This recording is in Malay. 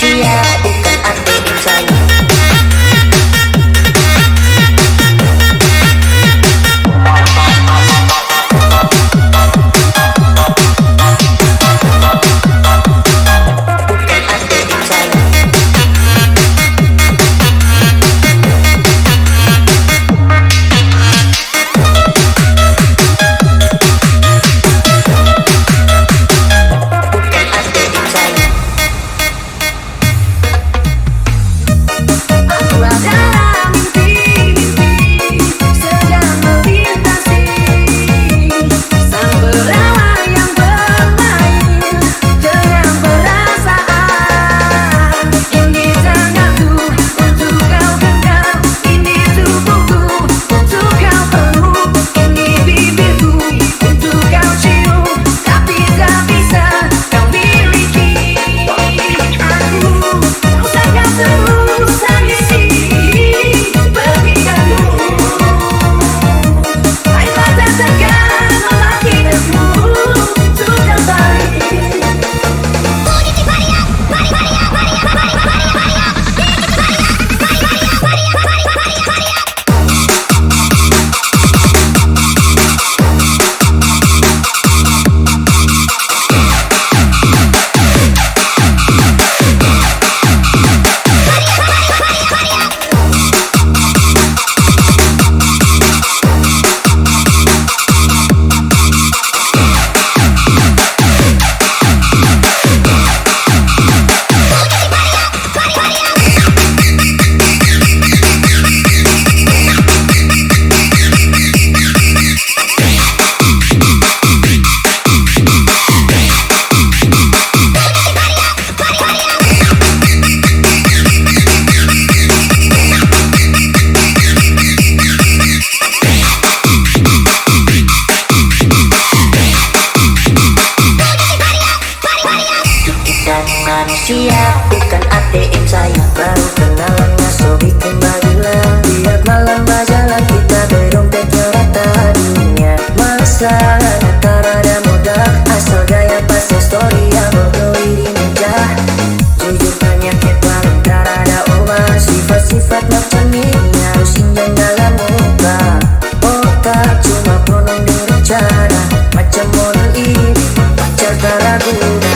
manusia, bukan ATM saya. Manusia, bukan ATM saya. Baru kenalan ngaso bikin bagilan. Tiap malam berjalan kita berdompetnya rata dunia. Masa tak ada modal, asal gaya pasang story yang berdoi di meja. Jujur penyakit paling tak ada obat. Sifat-sifat macam ini harus injang dalam muka. Otak cuma penuh dengan cara macam model ini, pacar tak ragu.